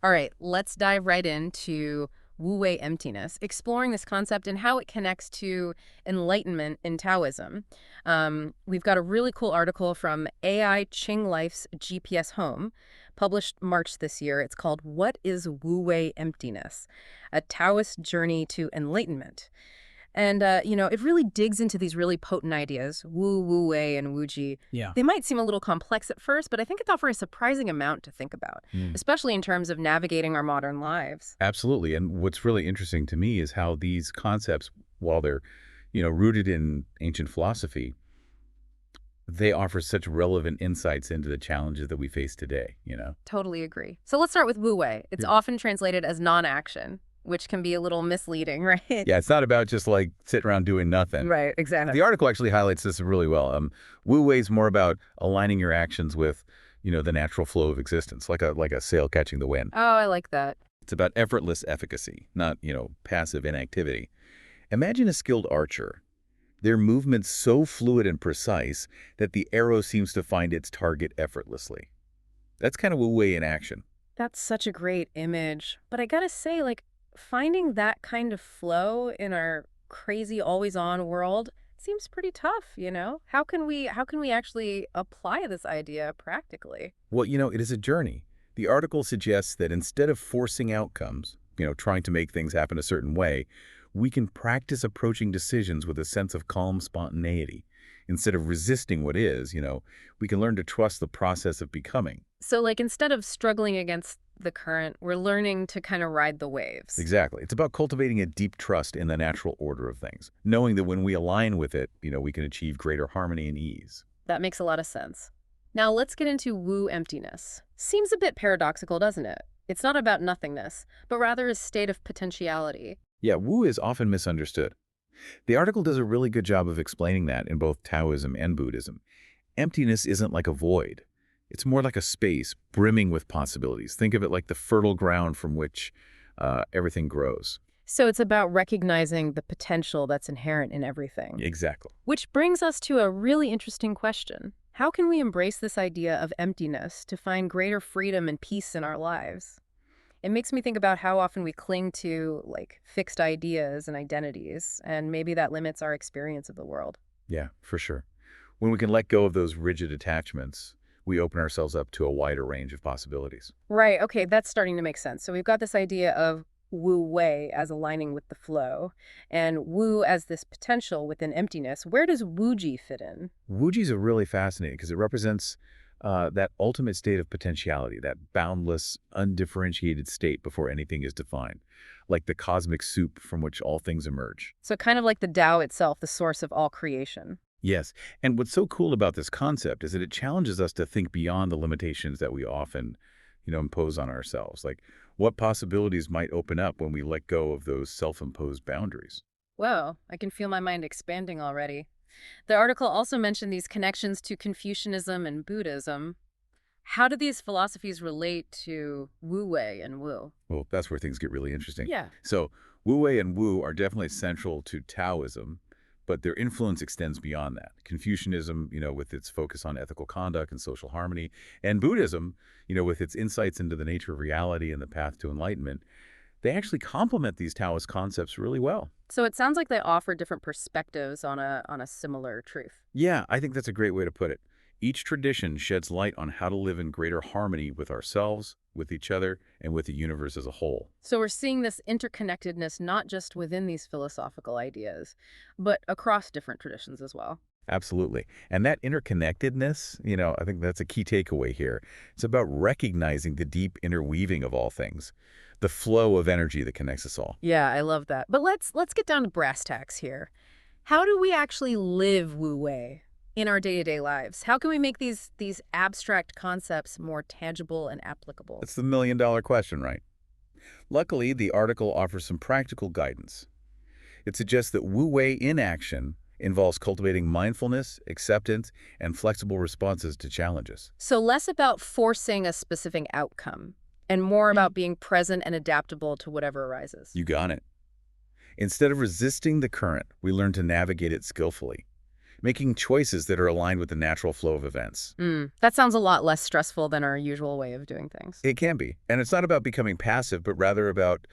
All right, let's dive right into Wu Wei emptiness, exploring this concept and how it connects to enlightenment in Taoism. We've got a really cool article from AI Ching Life's GPS Home, published March this year. It's called What is Wu Wei Emptiness? A Taoist Journey to Enlightenment. And, it really digs into these really potent ideas, Wu Wei, and wuji. Yeah. They might seem a little complex at first, but I think it offers a surprising amount to think about, Mm. especially in terms of navigating our modern lives. Absolutely. And what's really interesting to me is how these concepts, while they're, rooted in ancient philosophy, they offer such relevant insights into the challenges that we face today. Totally agree. So let's start with Wu Wei. It's Yeah. often translated as non-action, which can be a little misleading, right? Yeah, it's not about just like sitting around doing nothing. Right, exactly. The article actually highlights this really well. Wu Wei is more about aligning your actions with, the natural flow of existence, like a sail catching the wind. Oh, I like that. It's about effortless efficacy, not, passive inactivity. Imagine a skilled archer. Their movements so fluid and precise that the arrow seems to find its target effortlessly. That's kind of Wu Wei in action. That's such a great image. But I gotta say, finding that kind of flow in our crazy, always-on world seems pretty tough. How can we actually apply this idea practically? Well, it is a journey. The article suggests that instead of forcing outcomes, trying to make things happen a certain way, we can practice approaching decisions with a sense of calm spontaneity. Instead of resisting what is, we can learn to trust the process of becoming. So, instead of struggling against the current, we're learning to kind of ride the waves. Exactly. It's about cultivating a deep trust in the natural order of things, knowing that when we align with it, we can achieve greater harmony and ease. That makes a lot of sense. Now, let's get into Wu emptiness. Seems a bit paradoxical, doesn't it? It's not about nothingness, but rather a state of potentiality. Yeah, Wu is often misunderstood. The article does a really good job of explaining that in both Taoism and Buddhism. Emptiness isn't like a void. It's more like a space brimming with possibilities. Think of it like the fertile ground from which everything grows. So it's about recognizing the potential that's inherent in everything. Exactly. Which brings us to a really interesting question. How can we embrace this idea of emptiness to find greater freedom and peace in our lives? It makes me think about how often we cling to, fixed ideas and identities, and maybe that limits our experience of the world. Yeah, for sure. When we can let go of those rigid attachments, we open ourselves up to a wider range of possibilities. Right, okay, that's starting to make sense. So we've got this idea of Wu Wei as aligning with the flow, and Wu as this potential within emptiness. Where does wuji fit in? Wuji's are really fascinating because it represents that ultimate state of potentiality, that boundless, undifferentiated state before anything is defined, like the cosmic soup from which all things emerge. So kind of like the Tao itself, the source of all creation. Yes, and what's so cool about this concept is that it challenges us to think beyond the limitations that we often, impose on ourselves. Like, what possibilities might open up when we let go of those self-imposed boundaries? Whoa, I can feel my mind expanding already. The article also mentioned these connections to Confucianism and Buddhism. How do these philosophies relate to Wu Wei and Wu? Well, that's where things get really interesting. Yeah. So, Wu Wei and Wu are definitely central to Taoism, but their influence extends beyond that. Confucianism, with its focus on ethical conduct and social harmony, and Buddhism, with its insights into the nature of reality and the path to enlightenment, they actually complement these Taoist concepts really well. So it sounds like they offer different perspectives on a similar truth. Yeah, I think that's a great way to put it. Each tradition sheds light on how to live in greater harmony with ourselves, with each other, and with the universe as a whole. So we're seeing this interconnectedness not just within these philosophical ideas, but across different traditions as well. Absolutely. And that interconnectedness, I think that's a key takeaway here. It's about recognizing the deep interweaving of all things, the flow of energy that connects us all. Yeah, I love that. But let's get down to brass tacks here. How do we actually live Wu Wei in our day-to-day lives? How can we make these abstract concepts more tangible and applicable? That's the million-dollar question, right? Luckily, the article offers some practical guidance. It suggests that Wu Wei in action involves cultivating mindfulness, acceptance, and flexible responses to challenges. So less about forcing a specific outcome and more about being present and adaptable to whatever arises. You got it. Instead of resisting the current, we learn to navigate it skillfully. making choices that are aligned with the natural flow of events. That sounds a lot less stressful than our usual way of doing things. It can be. And it's not about becoming passive, but rather about,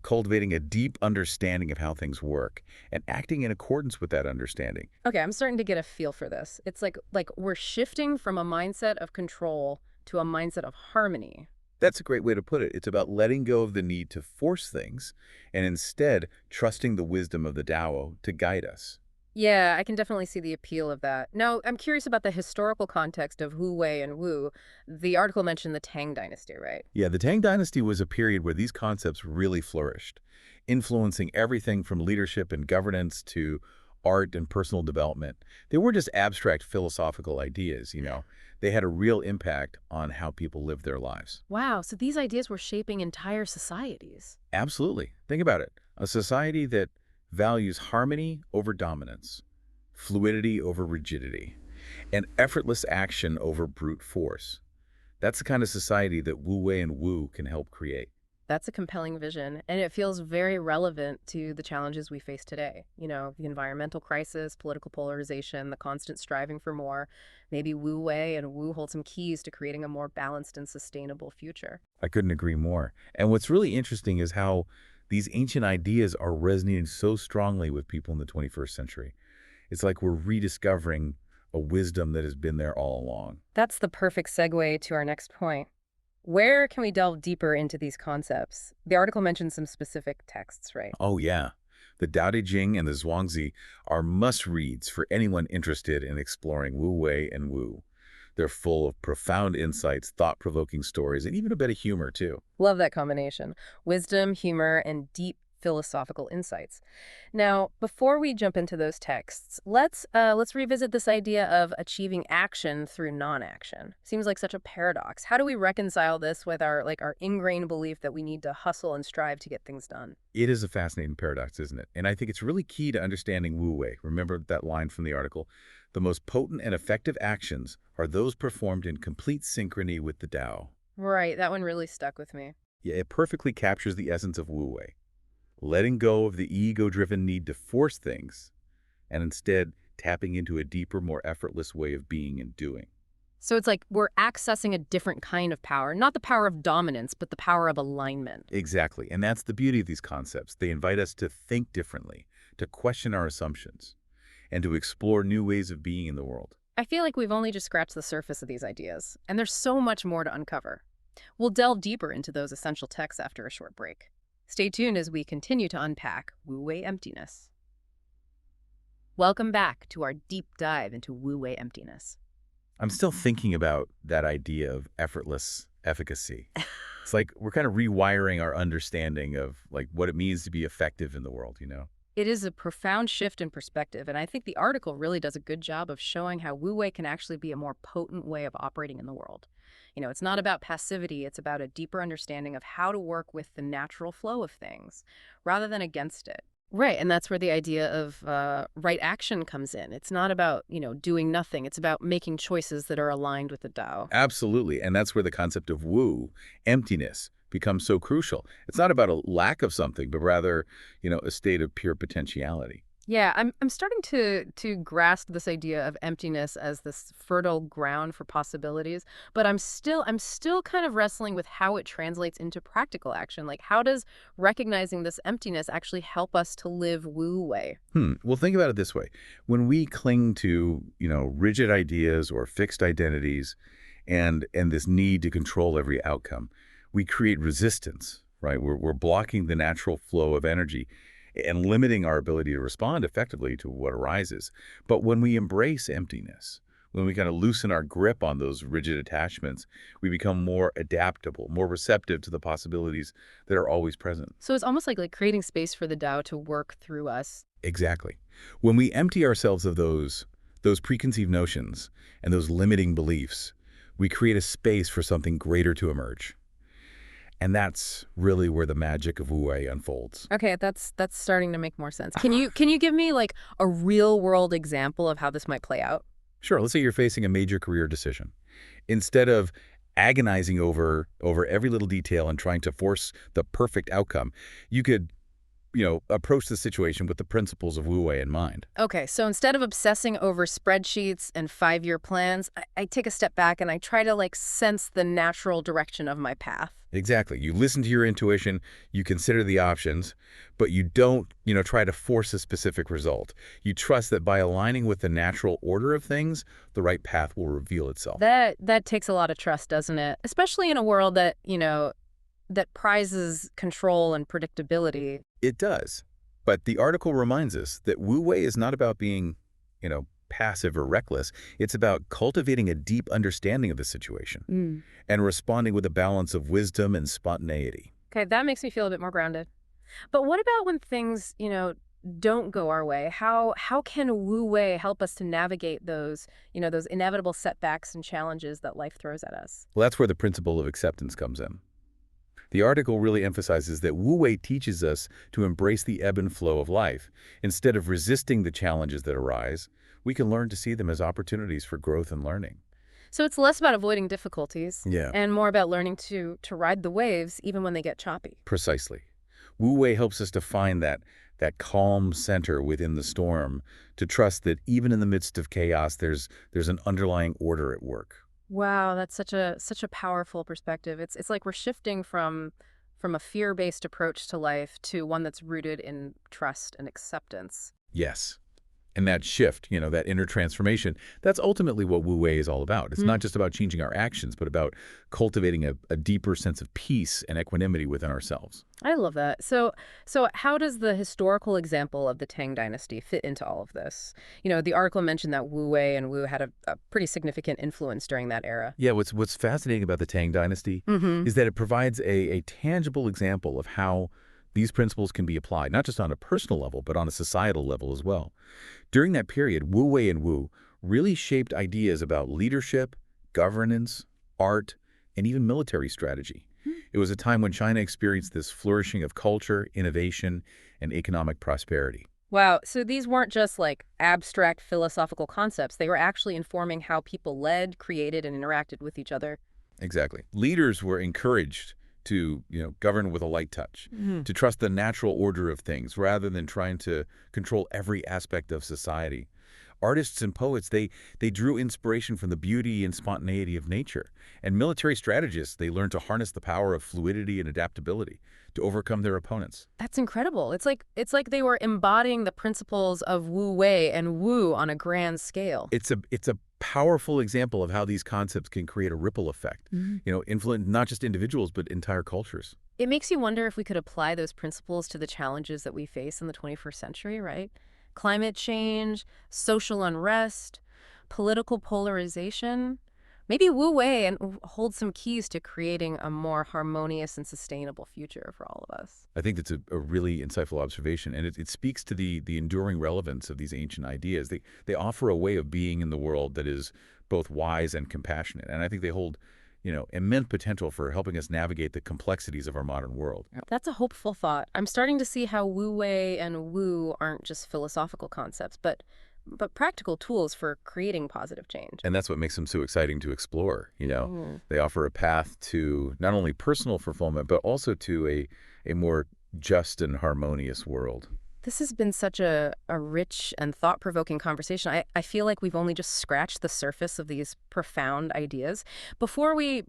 cultivating a deep understanding of how things work and acting in accordance with that understanding. Okay, I'm starting to get a feel for this. It's like we're shifting from a mindset of control to a mindset of harmony. That's a great way to put it. It's about letting go of the need to force things and instead trusting the wisdom of the Tao to guide us. Yeah, I can definitely see the appeal of that. Now, I'm curious about the historical context of Wu Wei and Wu. The article mentioned the Tang Dynasty, right? Yeah, the Tang Dynasty was a period where these concepts really flourished, influencing everything from leadership and governance to art and personal development. They weren't just abstract philosophical ideas. They had a real impact on how people lived their lives. Wow, so these ideas were shaping entire societies. Absolutely. Think about it. A society that values harmony over dominance, fluidity over rigidity, and effortless action over brute force. That's the kind of society that Wu Wei and Wu can help create. That's a compelling vision, and it feels very relevant to the challenges we face today. The environmental crisis, political polarization, the constant striving for more. Maybe Wu Wei and Wu hold some keys to creating a more balanced and sustainable future. I couldn't agree more. And what's really interesting is how these ancient ideas are resonating so strongly with people in the 21st century. It's like we're rediscovering a wisdom that has been there all along. That's the perfect segue to our next point. Where can we delve deeper into these concepts? The article mentions some specific texts, right? Oh, yeah. The Tao Te Ching and the Zhuangzi are must-reads for anyone interested in exploring Wu Wei and Wu. They're full of profound insights, thought-provoking stories, and even a bit of humor, too. Love that combination. Wisdom, humor, and deep philosophical insights. Now, before we jump into those texts, let's revisit this idea of achieving action through non-action. Seems like such a paradox. How do we reconcile this with our ingrained belief that we need to hustle and strive to get things done? It is a fascinating paradox, isn't it? And I think it's really key to understanding Wu Wei. Remember that line from the article? The most potent and effective actions are those performed in complete synchrony with the Tao. Right, that one really stuck with me. Yeah, it perfectly captures the essence of Wu Wei. Letting go of the ego-driven need to force things, and instead tapping into a deeper, more effortless way of being and doing. So it's like we're accessing a different kind of power, not the power of dominance, but the power of alignment. Exactly, and that's the beauty of these concepts. They invite us to think differently, to question our assumptions, and to explore new ways of being in the world. I feel like we've only just scratched the surface of these ideas, and there's so much more to uncover. We'll delve deeper into those essential texts after a short break. Stay tuned as we continue to unpack Wu Wei emptiness. Welcome back to our deep dive into Wu Wei emptiness. I'm still thinking about that idea of effortless efficacy. It's like we're kind of rewiring our understanding of what it means to be effective in the world. It is a profound shift in perspective, and I think the article really does a good job of showing how Wu Wei can actually be a more potent way of operating in the world. It's not about passivity, it's about a deeper understanding of how to work with the natural flow of things, rather than against it. Right, and that's where the idea of right action comes in. It's not about, doing nothing. It's about making choices that are aligned with the Tao. Absolutely, and that's where the concept of Wu, emptiness, becomes so crucial. It's not about a lack of something, but rather, a state of pure potentiality. Yeah, I'm starting to grasp this idea of emptiness as this fertile ground for possibilities, but I'm still kind of wrestling with how it translates into practical action. Like, how does recognizing this emptiness actually help us to live Wu Wei? Well, think about it this way. When we cling to, rigid ideas or fixed identities and this need to control every outcome, we create resistance, right? We're blocking the natural flow of energy and limiting our ability to respond effectively to what arises. But when we embrace emptiness, when we kind of loosen our grip on those rigid attachments, we become more adaptable, more receptive to the possibilities that are always present. So it's almost like creating space for the Tao to work through us. Exactly. When we empty ourselves of those preconceived notions and those limiting beliefs, we create a space for something greater to emerge. And that's really where the magic of Wu Wei unfolds. Okay, that's starting to make more sense. Can you give me a real world example of how this might play out? Sure, let's say you're facing a major career decision. Instead of agonizing over every little detail and trying to force the perfect outcome, you could approach the situation with the principles of Wu Wei in mind. Okay, so instead of obsessing over spreadsheets and 5-year plans, I take a step back and I try to like sense the natural direction of my path. Exactly. You listen to your intuition, you consider the options, but you don't, try to force a specific result. You trust that by aligning with the natural order of things, the right path will reveal itself. That takes a lot of trust, doesn't it? Especially in a world that, that prizes control and predictability. It does. But the article reminds us that Wu Wei is not about being, passive or reckless. It's about cultivating a deep understanding of the situation and responding with a balance of wisdom and spontaneity. Okay, that makes me feel a bit more grounded. But what about when things, don't go our way? How can Wu Wei help us to navigate those, those inevitable setbacks and challenges that life throws at us? Well, that's where the principle of acceptance comes in. The article really emphasizes that Wu Wei teaches us to embrace the ebb and flow of life. Instead of resisting the challenges that arise, we can learn to see them as opportunities for growth and learning. So it's less about avoiding difficulties Yeah, and more about learning to ride the waves even when they get choppy. precisely. Wu Wei helps us to find that calm center within the storm, to trust that even in the midst of chaos, there's an underlying order at work. Wow, that's such a powerful perspective. It's like we're shifting from a fear-based approach to life to one that's rooted in trust and acceptance. Yes. And that shift, that inner transformation, that's ultimately what Wu Wei is all about. It's not just about changing our actions, but about cultivating a deeper sense of peace and equanimity within ourselves. I love that. So how does the historical example of the Tang Dynasty fit into all of this? The article mentioned that Wu Wei and Wu had a pretty significant influence during that era. Yeah, what's fascinating about the Tang Dynasty Mm-hmm. is that it provides a tangible example of how these principles can be applied, not just on a personal level, but on a societal level as well. During that period, Wu Wei and Wu really shaped ideas about leadership, governance, art, and even military strategy. It was a time when China experienced this flourishing of culture, innovation, and economic prosperity. Wow, so these weren't just like abstract philosophical concepts. They were actually informing how people led, created, and interacted with each other. Exactly. Leaders were encouraged to, govern with a light touch, to trust the natural order of things rather than trying to control every aspect of society. Artists and poets, they drew inspiration from the beauty and spontaneity of nature. And military strategists, they learned to harness the power of fluidity and adaptability to overcome their opponents. That's incredible. It's like they were embodying the principles of Wu Wei and Wu on a grand scale. It's a powerful example of how these concepts can create a ripple effect, influence not just individuals, but entire cultures. It makes you wonder if we could apply those principles to the challenges that we face in the 21st century, right? Climate change, social unrest, political polarization. Maybe Wu Wei and holds some keys to creating a more harmonious and sustainable future for all of us. I think that's a really insightful observation, and it speaks to the enduring relevance of these ancient ideas. They offer a way of being in the world that is both wise and compassionate, and I think they hold, immense potential for helping us navigate the complexities of our modern world. That's a hopeful thought. I'm starting to see how Wu Wei and Wu aren't just philosophical concepts, but practical tools for creating positive change. And that's what makes them so exciting to explore. They offer a path to not only personal fulfillment, but also to a more just and harmonious world. This has been such a rich and thought-provoking conversation. I feel like we've only just scratched the surface of these profound ideas. Before we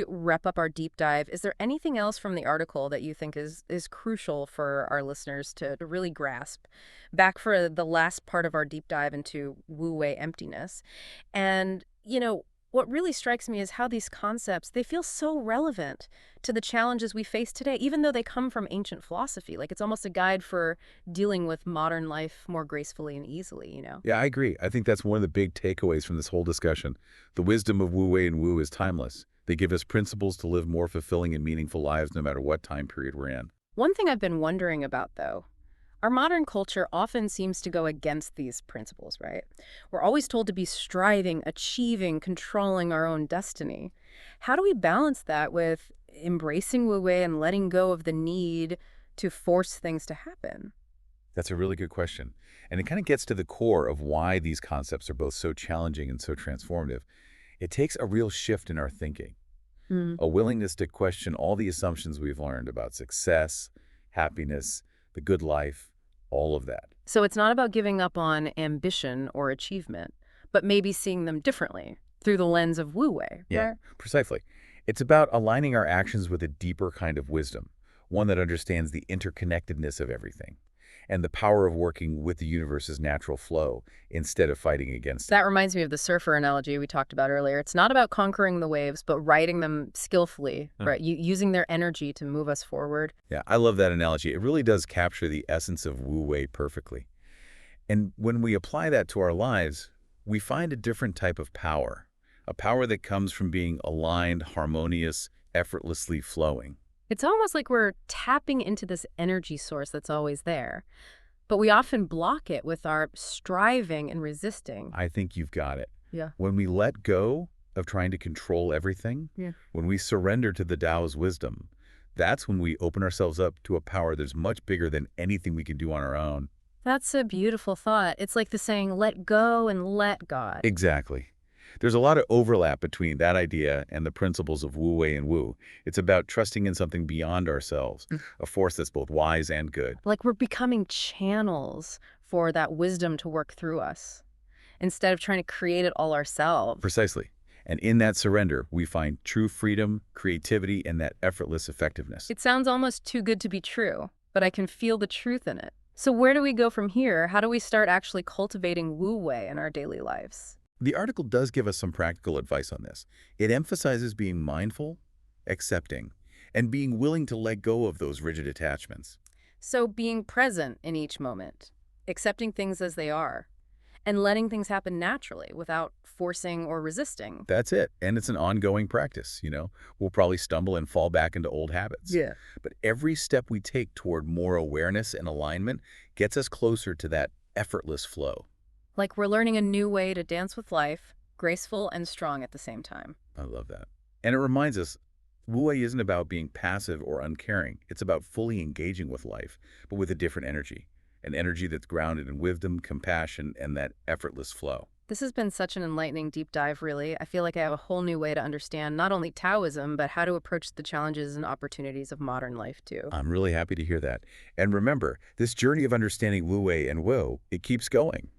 wrap up our deep dive, is there anything else from the article that you think is crucial for our listeners to really grasp? Back for the last part of our deep dive into Wu Wei emptiness. And, what really strikes me is how these concepts, they feel so relevant to the challenges we face today, even though they come from ancient philosophy. Like it's almost a guide for dealing with modern life more gracefully and easily. Yeah, I agree. I think that's one of the big takeaways from this whole discussion. The wisdom of Wu Wei and Wu is timeless. They give us principles to live more fulfilling and meaningful lives no matter what time period we're in. One thing I've been wondering about, though, our modern culture often seems to go against these principles, right? We're always told to be striving, achieving, controlling our own destiny. How do we balance that with embracing Wu Wei and letting go of the need to force things to happen? That's a really good question. And it kind of gets to the core of why these concepts are both so challenging and so transformative. It takes a real shift in our thinking, Mm. a willingness to question all the assumptions we've learned about success, happiness, the good life, all of that. So it's not about giving up on ambition or achievement, but maybe seeing them differently through the lens of Wu Wei, Yeah, right? precisely. It's about aligning our actions with a deeper kind of wisdom, one that understands the interconnectedness of everything and the power of working with the universe's natural flow instead of fighting against it. That reminds me of the surfer analogy we talked about earlier. It's not about conquering the waves, but riding them skillfully, Huh. right? Using their energy to move us forward. Yeah, I love that analogy. It really does capture the essence of Wu Wei perfectly. And when we apply that to our lives, we find a different type of power, a power that comes from being aligned, harmonious, effortlessly flowing. It's almost like we're tapping into this energy source that's always there, but we often block it with our striving and resisting. I think you've got it. Yeah. When we let go of trying to control everything, Yeah. when we surrender to the Tao's wisdom, that's when we open ourselves up to a power that's much bigger than anything we can do on our own. That's a beautiful thought. It's like the saying, let go and let God. Exactly. There's a lot of overlap between that idea and the principles of Wu Wei and Wu. It's about trusting in something beyond ourselves, a force that's both wise and good. Like we're becoming channels for that wisdom to work through us instead of trying to create it all ourselves. Precisely. And in that surrender, we find true freedom, creativity, and that effortless effectiveness. It sounds almost too good to be true, but I can feel the truth in it. So where do we go from here? How do we start actually cultivating Wu Wei in our daily lives? The article does give us some practical advice on this. It emphasizes being mindful, accepting, and being willing to let go of those rigid attachments. So being present in each moment, accepting things as they are, and letting things happen naturally without forcing or resisting. That's it. And it's an ongoing practice. We'll probably stumble and fall back into old habits. Yeah. But every step we take toward more awareness and alignment gets us closer to that effortless flow. Like we're learning a new way to dance with life, graceful and strong at the same time. I love that. And it reminds us, Wu Wei isn't about being passive or uncaring. It's about fully engaging with life, but with a different energy. An energy that's grounded in wisdom, compassion, and that effortless flow. This has been such an enlightening deep dive, really. I feel like I have a whole new way to understand not only Taoism, but how to approach the challenges and opportunities of modern life, too. I'm really happy to hear that. And remember, this journey of understanding Wu Wei and Wu, it keeps going.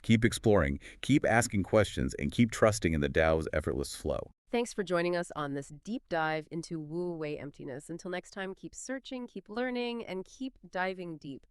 Keep exploring, keep asking questions, and keep trusting in the Tao's effortless flow. Thanks for joining us on this deep dive into Wu Wei emptiness. Until next time, keep searching, keep learning, and keep diving deep.